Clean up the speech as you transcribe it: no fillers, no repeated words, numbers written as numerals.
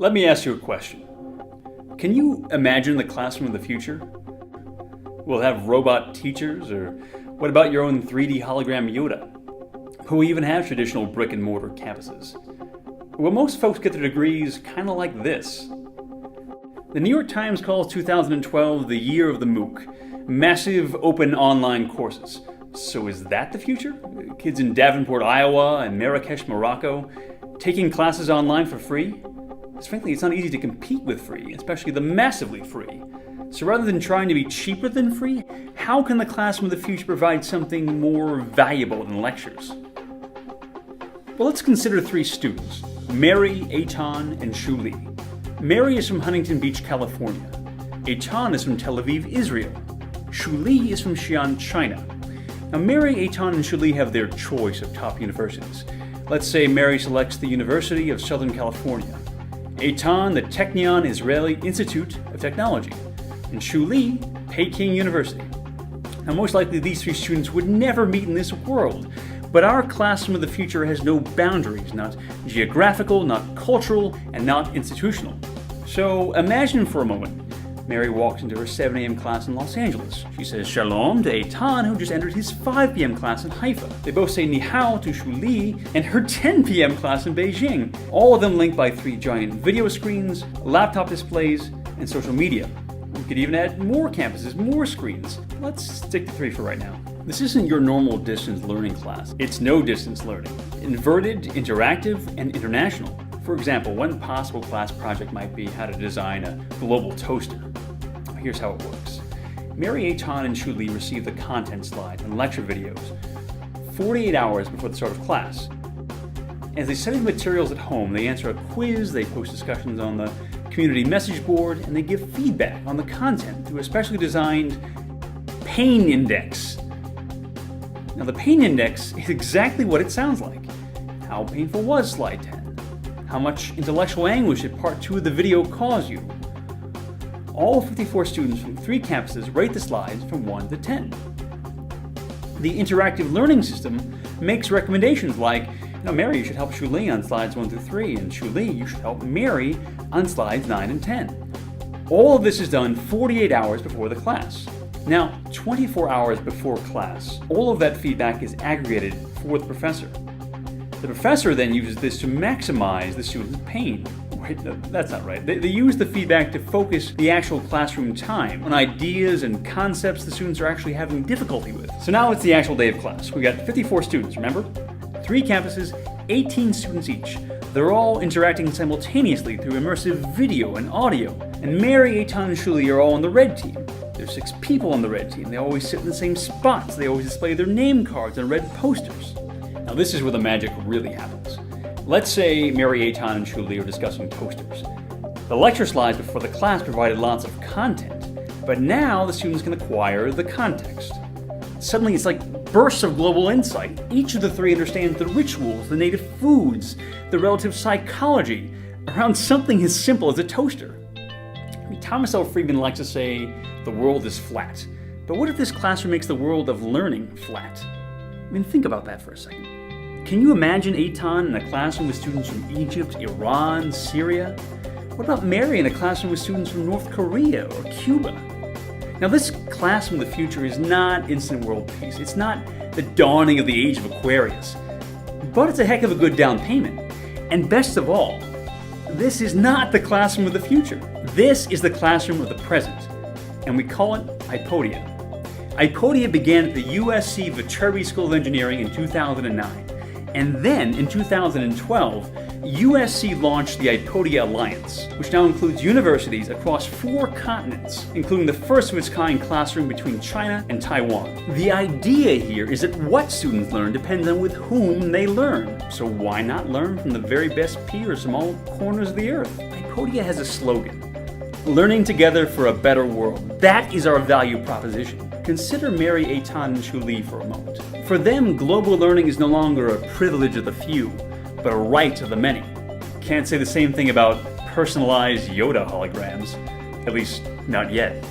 Let me ask you a question. Can you imagine the classroom of the future? Will it have robot teachers, or what about your own 3D hologram Yoda? Will we even have traditional brick and mortar campuses? Will most folks get their degrees kind of like this? The New York Times calls 2012 the year of the MOOC, massive open online courses. So is that the future? Kids in Davenport, Iowa and Marrakesh, Morocco, taking classes online for free? Because frankly, it's not easy to compete with free, especially the massively free. So rather than trying to be cheaper than free, how can the classroom of the future provide something more valuable than lectures? Well, let's consider three students, Mary, Eitan, and Shuli. Mary is from Huntington Beach, California. Eitan is from Tel Aviv, Israel. Shuli is from Xi'an, China. Now, Mary, Eitan, and Shuli have their choice of top universities. Let's say Mary selects the University of Southern California. Eitan, the Technion Israeli Institute of Technology. And Shuli, Peking University. Now, most likely these three students would never meet in this world, but our classroom of the future has no boundaries, not geographical, not cultural, and not institutional. So imagine for a moment, Mary walks into her 7 a.m. class in Los Angeles. She says shalom to Eitan, who just entered his 5 p.m. class in Haifa. They both say ni hao to Shuli and her 10 p.m. class in Beijing. All of them linked by 3 giant video screens, laptop displays, and social media. We could even add more campuses, more screens. Let's stick to 3 for right now. This isn't your normal distance learning class. It's no distance learning. Inverted, interactive, and international. For example, one possible class project might be how to design a global toaster. Here's how it works. Mary, Eitan, and Shuli receive the content slides and lecture videos 48 hours before the start of class. As they study the materials at home, they answer a quiz, they post discussions on the community message board, and they give feedback on the content through a specially designed pain index. Now, the pain index is exactly what it sounds like. How painful was slide 10? How much intellectual anguish did part 2 of the video cause you? All 54 students from 3 campuses rate the slides from 1 to 10. The interactive learning system makes recommendations like, Mary, you should help Shuli on slides 1 through 3, and Shuli, you should help Mary on slides 9 and 10. All of this is done 48 hours before the class. Now, 24 hours before class, all of that feedback is aggregated for the professor. The professor then uses this to maximize the student's pain. Wait, no, that's not right. They use the feedback to focus the actual classroom time on ideas and concepts the students are actually having difficulty with. So now it's the actual day of class. We got 54 students, remember? 3 campuses, 18 students each. They're all interacting simultaneously through immersive video and audio. And Mary, Eitan, and Shuli are all on the red team. There's 6 people on the red team. They always sit in the same spots. They always display their name cards on red posters. Now this is where the magic really happens. Let's say Mary, Eitan, and Shuli are discussing toasters. The lecture slides before the class provided lots of content, but now the students can acquire the context. Suddenly it's like bursts of global insight. Each of the 3 understands the rituals, the native foods, the relative psychology around something as simple as a toaster. Thomas L. Friedman likes to say the world is flat. But what if this classroom makes the world of learning flat? Think about that for a second. Can you imagine Eitan in a classroom with students from Egypt, Iran, Syria? What about Mary in a classroom with students from North Korea or Cuba? Now, this classroom of the future is not instant world peace. It's not the dawning of the age of Aquarius. But it's a heck of a good down payment. And best of all, this is not the classroom of the future. This is the classroom of the present. And we call it iPodia. iPodia began at the USC Viterbi School of Engineering in 2009. And then, in 2012, USC launched the iPodia Alliance, which now includes universities across 4 continents, including the first of its kind classroom between China and Taiwan. The idea here is that what students learn depends on with whom they learn. So why not learn from the very best peers from all corners of the earth? iPodia has a slogan: learning together for a better world. That is our value proposition. Consider Mary, Eitan, and Shuli for a moment. For them, global learning is no longer a privilege of the few, but a right of the many. Can't say the same thing about personalized Yoda holograms, at least not yet.